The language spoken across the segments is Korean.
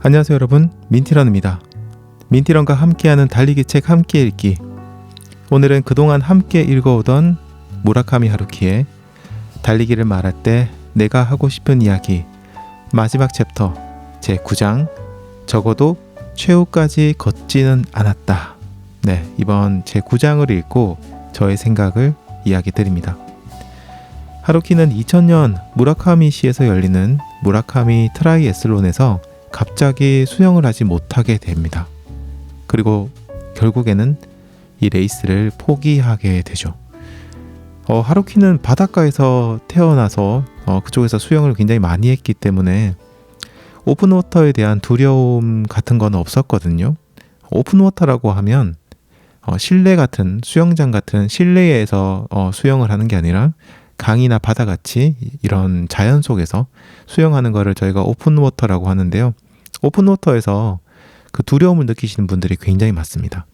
안녕하세요 여러분, 민티런입니다. 민티런과 함께하는 달리기 책 함께 읽기. 오늘은 그동안 함께 읽어오던 무라카미 하루키의 달리기를 말할 때 내가 하고 싶은 이야기 마지막 챕터 제9장 적어도 최후까지 걷지는 않았다. 네, 이번 제9장을 읽고 저의 생각을 이야기 드립니다. 하루키는 2000년 무라카미시에서 열리는 무라카미 트라이애슬론에서 갑자기 수영을 하지 못하게 됩니다. 그리고 결국에는 이 레이스를 포기하게 되죠. 하루키는 바닷가에서 태어나서 그쪽에서 수영을 굉장히 많이 했기 때문에 오픈워터에 대한 두려움 같은 건 없었거든요. 오픈워터라고 하면 실내 같은 수영장 같은 실내에서 수영을 하는 게 아니라 강이나 바다같이 이런 자연 속에서 수영하는 거를 저희가 오픈워터라고 하는데요. 오픈워터에서 그 두려움을 느끼시는 분들이 굉장히 많습니다.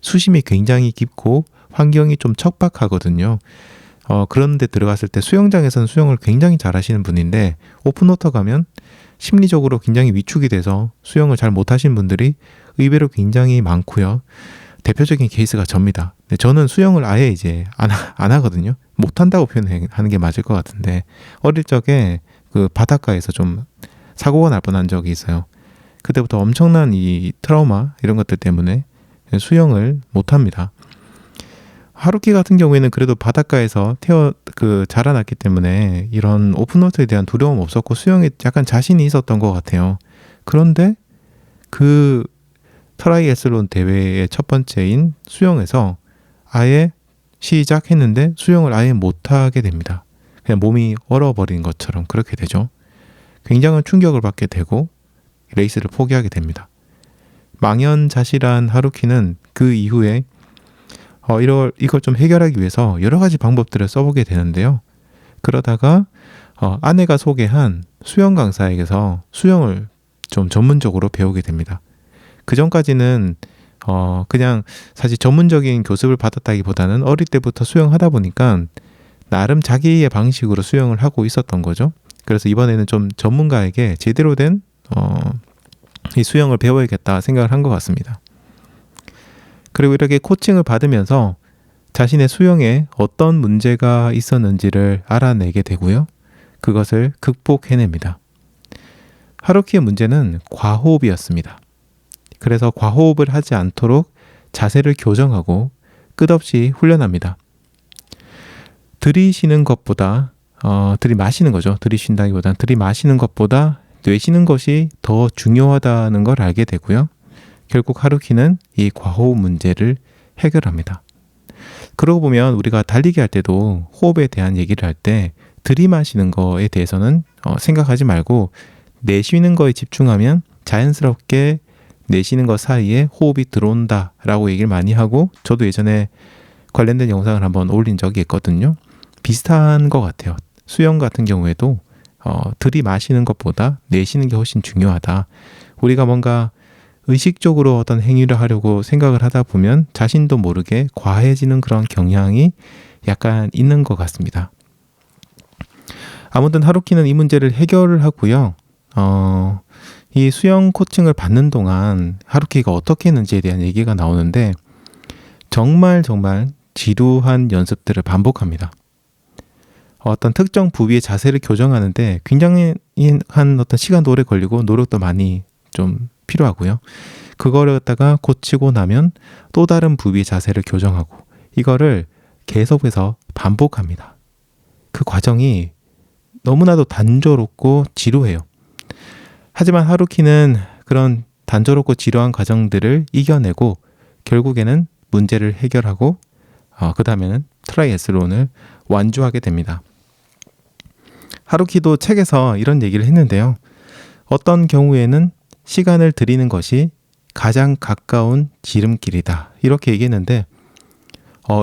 수심이 굉장히 깊고 환경이 좀 척박하거든요. 그런데 들어갔을 때 수영장에서는 수영을 굉장히 잘 하시는 분인데 오픈워터 가면 심리적으로 굉장히 위축이 돼서 수영을 잘 못하시는 분들이 의외로 굉장히 많고요. 대표적인 케이스가 접니다. 저는 수영을 아예 이제 안 하거든요. 못한다고 표현하는 게 맞을 것 같은데 어릴 적에 그 바닷가에서 좀 사고가 날 뻔한 적이 있어요. 그때부터 엄청난 이 트라우마 이런 것들 때문에 수영을 못합니다. 하루키 같은 경우에는 그래도 바닷가에서 자라났기 때문에 이런 오픈워터에 대한 두려움 없었고 수영에 약간 자신이 있었던 것 같아요. 그런데 그 트라이애슬론 대회의 첫 번째인 수영에서 아예 시작했는데 수영을 아예 못하게 됩니다. 그냥 몸이 얼어버린 것처럼 그렇게 되죠. 굉장한 충격을 받게 되고 레이스를 포기하게 됩니다. 망연자실한 하루키는 그 이후에 이걸 좀 해결하기 위해서 여러 가지 방법들을 써보게 되는데요. 그러다가 아내가 소개한 수영 강사에게서 수영을 좀 전문적으로 배우게 됩니다. 그 전까지는 그냥 사실 전문적인 교습을 받았다기보다는 어릴 때부터 수영하다 보니까 나름 자기의 방식으로 수영을 하고 있었던 거죠. 그래서 이번에는 좀 전문가에게 제대로 된 이 수영을 배워야겠다 생각을 한 것 같습니다. 그리고 이렇게 코칭을 받으면서 자신의 수영에 어떤 문제가 있었는지를 알아내게 되고요. 그것을 극복해냅니다. 하루키의 문제는 과호흡이었습니다. 그래서 과호흡을 하지 않도록 자세를 교정하고 끝없이 훈련합니다. 들이쉬는 것보다 들이마시는 거죠. 들이쉰다기보다는 들이마시는 것보다 내쉬는 것이 더 중요하다는 걸 알게 되고요. 결국 하루키는 이 과호흡 문제를 해결합니다. 그러고 보면 우리가 달리기 할 때도 호흡에 대한 얘기를 할 때 들이마시는 거에 대해서는 생각하지 말고 내쉬는 거에 집중하면 자연스럽게 내쉬는 것 사이에 호흡이 들어온다라고 얘기를 많이 하고 저도 예전에 관련된 영상을 한번 올린 적이 있거든요. 비슷한 것 같아요. 수영 같은 경우에도 들이마시는 것보다 내쉬는 게 훨씬 중요하다. 우리가 뭔가 의식적으로 어떤 행위를 하려고 생각을 하다 보면 자신도 모르게 과해지는 그런 경향이 약간 있는 것 같습니다. 아무튼 하루키는 이 문제를 해결을 하고요. 이 수영 코칭을 받는 동안 하루키가 어떻게 했는지에 대한 얘기가 나오는데 정말 지루한 연습들을 반복합니다. 어떤 특정 부위의 자세를 교정하는데 굉장히 한 어떤 시간도 오래 걸리고 노력도 많이 좀 필요하고요. 그거를 갖다가 고치고 나면 또 다른 부위의 자세를 교정하고 이거를 계속해서 반복합니다. 그 과정이 너무나도 단조롭고 지루해요. 하지만 하루키는 그런 단조롭고 지루한 과정들을 이겨내고 결국에는 문제를 해결하고 그 다음에는 트라이애슬론을 완주하게 됩니다. 하루키도 책에서 이런 얘기를 했는데요. 어떤 경우에는 시간을 들이는 것이 가장 가까운 지름길이다. 이렇게 얘기했는데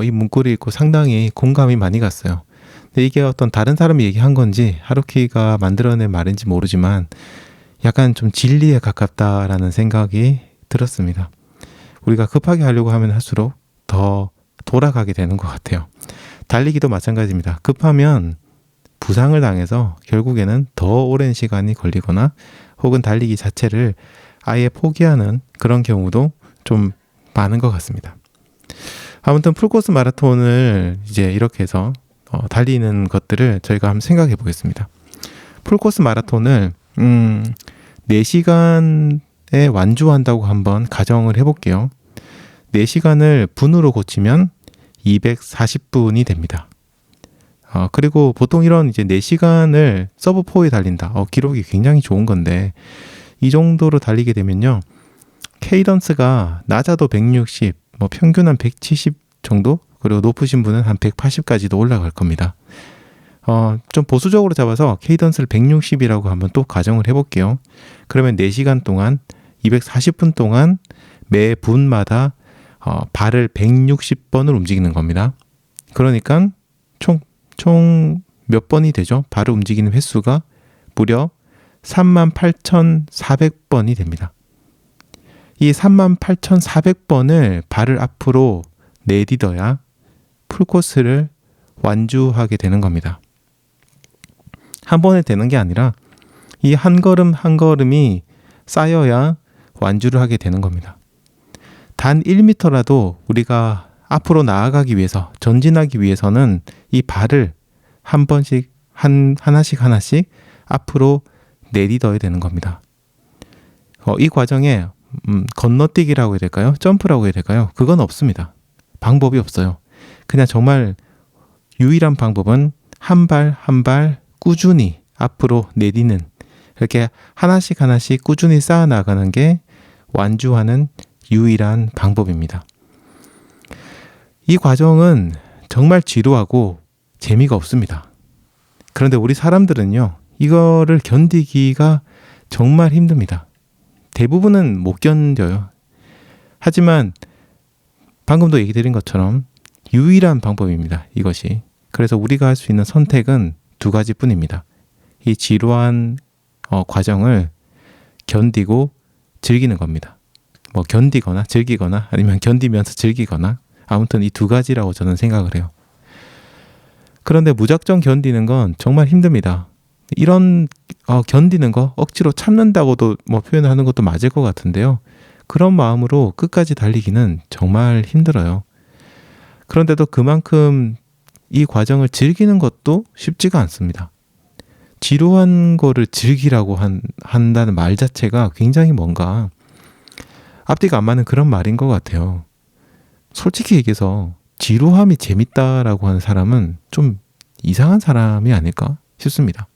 이 문구를 읽고 상당히 공감이 많이 갔어요. 근데 이게 어떤 다른 사람이 얘기한 건지 하루키가 만들어낸 말인지 모르지만 약간 좀 진리에 가깝다라는 생각이 들었습니다. 우리가 급하게 하려고 하면 할수록 더 돌아가게 되는 것 같아요. 달리기도 마찬가지입니다. 급하면 부상을 당해서 결국에는 더 오랜 시간이 걸리거나 혹은 달리기 자체를 아예 포기하는 그런 경우도 좀 많은 것 같습니다. 아무튼 풀코스 마라톤을 이제 이렇게 해서 달리는 것들을 저희가 한번 생각해 보겠습니다. 풀코스 마라톤을 4시간에 완주한다고 한번 가정을 해볼게요. 4시간을 분으로 고치면 240분이 됩니다. 그리고 보통 이런 이제 4시간을 서브 4에 달린다. 기록이 굉장히 좋은 건데 이 정도로 달리게 되면요. 케이던스가 낮아도 160, 평균 한 170 정도? 그리고 높으신 분은 한 180까지도 올라갈 겁니다. 좀 보수적으로 잡아서 케이던스를 160이라고 한번 또 가정을 해볼게요. 그러면 4시간 동안 240분 동안 매 분마다 발을 160번을 움직이는 겁니다. 그러니까 총 몇 번이 되죠? 발을 움직이는 횟수가 무려 38,400번이 됩니다. 이 38,400번을 발을 앞으로 내딛어야 풀코스를 완주하게 되는 겁니다. 한 번에 되는 게 아니라 이 한 걸음 한 걸음이 쌓여야 완주를 하게 되는 겁니다. 단 1m라도 우리가 앞으로 나아가기 위해서, 전진하기 위해서는 이 발을 한 번씩, 하나씩 앞으로 내딛어야 되는 겁니다. 이 과정에 건너뛰기라고 해야 될까요? 점프라고 해야 될까요? 그건 없습니다. 방법이 없어요. 그냥 정말 유일한 방법은 한 발 한 발 꾸준히 앞으로 내딛는, 이렇게 하나씩 꾸준히 쌓아 나가는 게 완주하는 유일한 방법입니다. 이 과정은 정말 지루하고 재미가 없습니다. 그런데 우리 사람들은요, 이거를 견디기가 정말 힘듭니다. 대부분은 못 견뎌요. 하지만 방금도 얘기 드린 것처럼 유일한 방법입니다. 이것이. 그래서 우리가 할 수 있는 선택은 2가지뿐입니다. 이 지루한 과정을 견디고 즐기는 겁니다. 견디거나 즐기거나 아니면 견디면서 즐기거나, 아무튼 이 2가지라고 저는 생각을 해요. 그런데 무작정 견디는 건 정말 힘듭니다. 이런 견디는 거, 억지로 참는다고도 표현하는 것도 맞을 것 같은데요. 그런 마음으로 끝까지 달리기는 정말 힘들어요. 그런데도 그만큼 이 과정을 즐기는 것도 쉽지가 않습니다. 지루한 거를 즐기라고 한다는 말 자체가 굉장히 뭔가 앞뒤가 안 맞는 그런 말인 것 같아요. 솔직히 얘기해서 지루함이 재밌다라고 하는 사람은 좀 이상한 사람이 아닐까 싶습니다.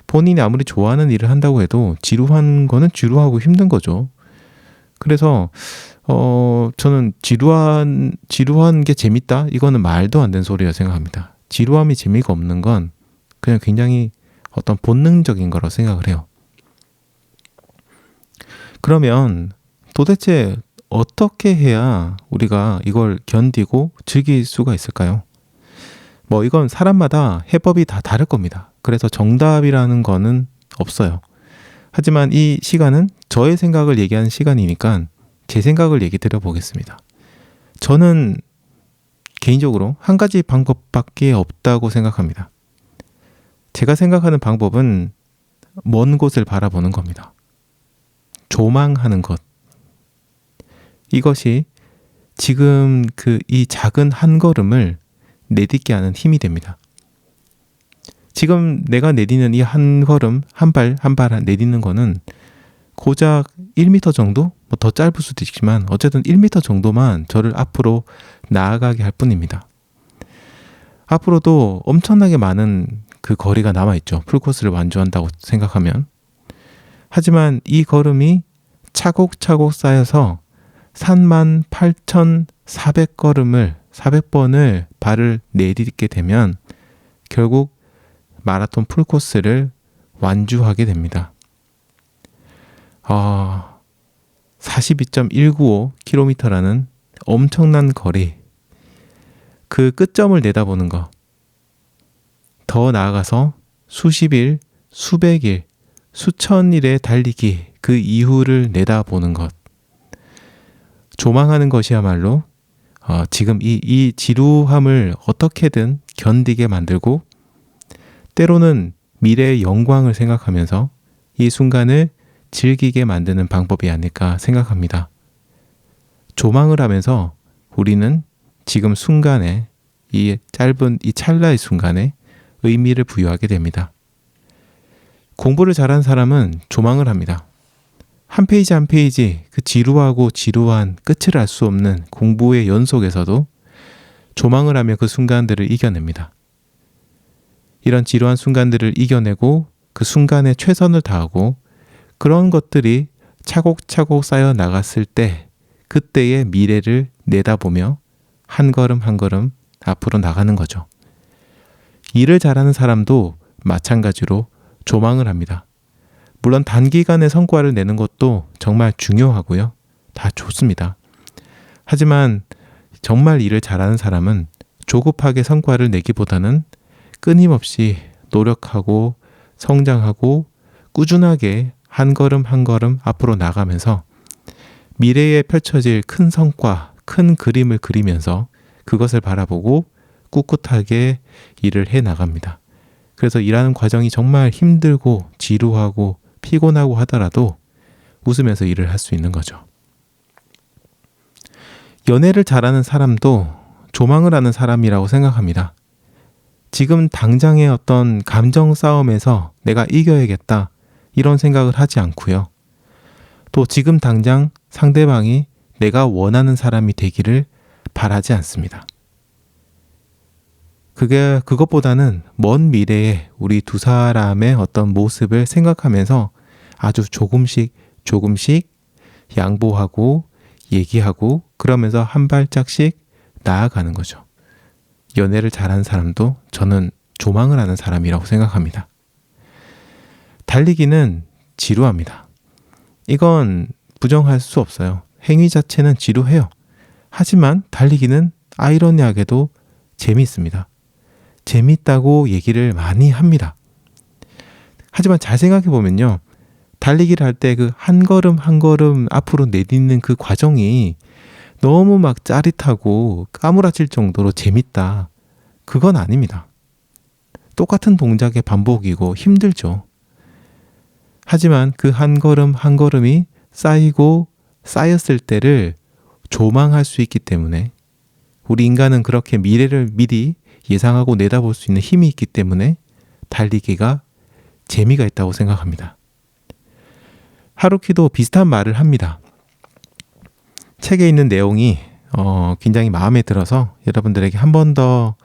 본인이 아무리 좋아하는 일을 한다고 해도 지루한 거는 지루하고 힘든 거죠. 그래서 저는 지루한 게 재밌다? 이거는 말도 안 되는 소리라 생각합니다. 지루함이 재미가 없는 건 그냥 굉장히 어떤 본능적인 거라고 생각을 해요. 그러면 도대체 어떻게 해야 우리가 이걸 견디고 즐길 수가 있을까요? 이건 사람마다 해법이 다 다를 겁니다. 그래서 정답이라는 거는 없어요. 하지만 이 시간은 저의 생각을 얘기하는 시간이니까 제 생각을 얘기 드려보겠습니다. 저는 개인적으로 한 가지 방법밖에 없다고 생각합니다. 제가 생각하는 방법은 먼 곳을 바라보는 겁니다. 조망하는 것. 이것이 지금 이 작은 한 걸음을 내딛게 하는 힘이 됩니다. 지금 내가 내딛는 이 한 걸음, 한 발 내딛는 거는 고작 1m 정도? 더 짧을 수도 있지만 어쨌든 1m 정도만 저를 앞으로 나아가게 할 뿐입니다. 앞으로도 엄청나게 많은 그 거리가 남아있죠. 풀코스를 완주한다고 생각하면. 하지만 이 걸음이 차곡차곡 쌓여서 38,400걸음을 400번을 발을 내딛게 되면 결국 마라톤 풀코스를 완주하게 됩니다. 42.195km라는 엄청난 거리, 그 끝점을 내다보는 것, 더 나아가서 수십 일, 수백 일, 수천 일의 달리기, 그 이후를 내다보는 것, 조망하는 것이야말로 지금 이 지루함을 어떻게든 견디게 만들고, 때로는 미래의 영광을 생각하면서 이 순간을 즐기게 만드는 방법이 아닐까 생각합니다. 조망을 하면서 우리는 지금 순간에 이 짧은 이 찰나의 순간에 의미를 부여하게 됩니다. 공부를 잘한 사람은 조망을 합니다. 한 페이지 한 페이지 그 지루하고 지루한 끝을 알 수 없는 공부의 연속에서도 조망을 하며 그 순간들을 이겨냅니다. 이런 지루한 순간들을 이겨내고 그 순간에 최선을 다하고 그런 것들이 차곡차곡 쌓여 나갔을 때 그때의 미래를 내다보며 한 걸음 한 걸음 앞으로 나가는 거죠. 일을 잘하는 사람도 마찬가지로 조망을 합니다. 물론 단기간에 성과를 내는 것도 정말 중요하고요. 다 좋습니다. 하지만 정말 일을 잘하는 사람은 조급하게 성과를 내기보다는 끊임없이 노력하고 성장하고 꾸준하게 한 걸음 한 걸음 앞으로 나가면서 미래에 펼쳐질 큰 성과, 큰 그림을 그리면서 그것을 바라보고 꿋꿋하게 일을 해 나갑니다. 그래서 일하는 과정이 정말 힘들고 지루하고 피곤하고 하더라도 웃으면서 일을 할 수 있는 거죠. 연애를 잘하는 사람도 조망을 하는 사람이라고 생각합니다. 지금 당장의 어떤 감정 싸움에서 내가 이겨야겠다 이런 생각을 하지 않고요. 또 지금 당장 상대방이 내가 원하는 사람이 되기를 바라지 않습니다. 그것보다는 먼 미래에 우리 두 사람의 어떤 모습을 생각하면서 아주 조금씩 양보하고 얘기하고 그러면서 한 발짝씩 나아가는 거죠. 연애를 잘하는 사람도 저는 조망을 하는 사람이라고 생각합니다. 달리기는 지루합니다. 이건 부정할 수 없어요. 행위 자체는 지루해요. 하지만 달리기는 아이러니하게도 재미있습니다. 재밌다고 얘기를 많이 합니다. 하지만 잘 생각해 보면요. 달리기를 할 때 그 한 걸음 한 걸음 앞으로 내딛는 그 과정이 너무 막 짜릿하고 까무라칠 정도로 재밌다. 그건 아닙니다. 똑같은 동작의 반복이고 힘들죠. 하지만 그 한 걸음 한 걸음이 쌓였을 때를 조망할 수 있기 때문에 우리 인간은 그렇게 미래를 미리 예상하고 내다볼 수 있는 힘이 있기 때문에 달리기가 재미가 있다고 생각합니다. 하루키도 비슷한 말을 합니다. 책에 있는 내용이 굉장히 마음에 들어서 여러분들에게 한 번 더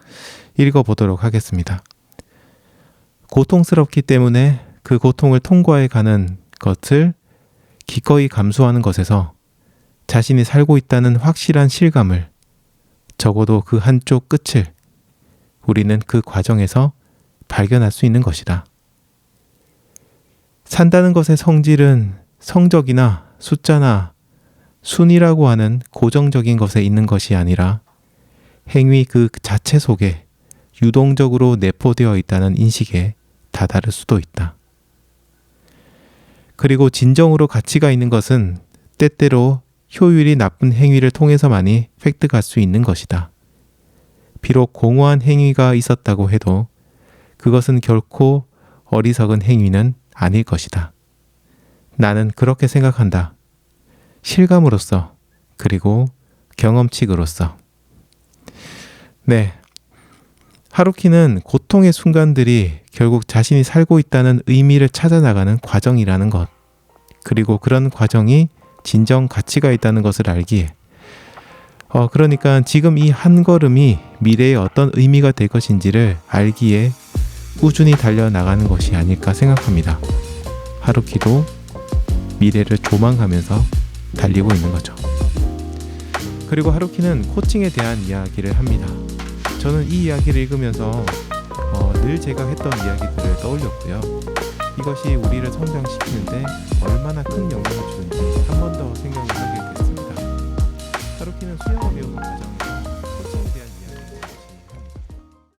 읽어보도록 하겠습니다. 고통스럽기 때문에 그 고통을 통과해 가는 것을 기꺼이 감수하는 것에서 자신이 살고 있다는 확실한 실감을 적어도 그 한쪽 끝을 우리는 그 과정에서 발견할 수 있는 것이다. 산다는 것의 성질은 성적이나 숫자나 순이라고 하는 고정적인 것에 있는 것이 아니라 행위 그 자체 속에 유동적으로 내포되어 있다는 인식에 다다를 수도 있다. 그리고 진정으로 가치가 있는 것은 때때로 효율이 나쁜 행위를 통해서만이 획득할 수 있는 것이다. 비록 공허한 행위가 있었다고 해도 그것은 결코 어리석은 행위는 아닐 것이다. 나는 그렇게 생각한다. 실감으로써 그리고 경험칙으로써. 네, 하루키는 고통의 순간들이 결국 자신이 살고 있다는 의미를 찾아나가는 과정이라는 것, 그리고 그런 과정이 진정 가치가 있다는 것을 알기에 그러니까 지금 이 한 걸음이 미래에 어떤 의미가 될 것인지를 알기에 꾸준히 달려나가는 것이 아닐까 생각합니다. 하루키도 미래를 조망하면서 달리고 있는 거죠. 그리고 하루키는 코칭에 대한 이야기를 합니다. 저는 이 이야기를 읽으면서 늘 제가 했던 이야기들을 떠올렸고요. 이것이 우리를 성장시키는데 얼마나 큰 영향을 주는지 한 번 더 생각을 하게 됐습니다. 하루키는 수영을 배우는 과정에서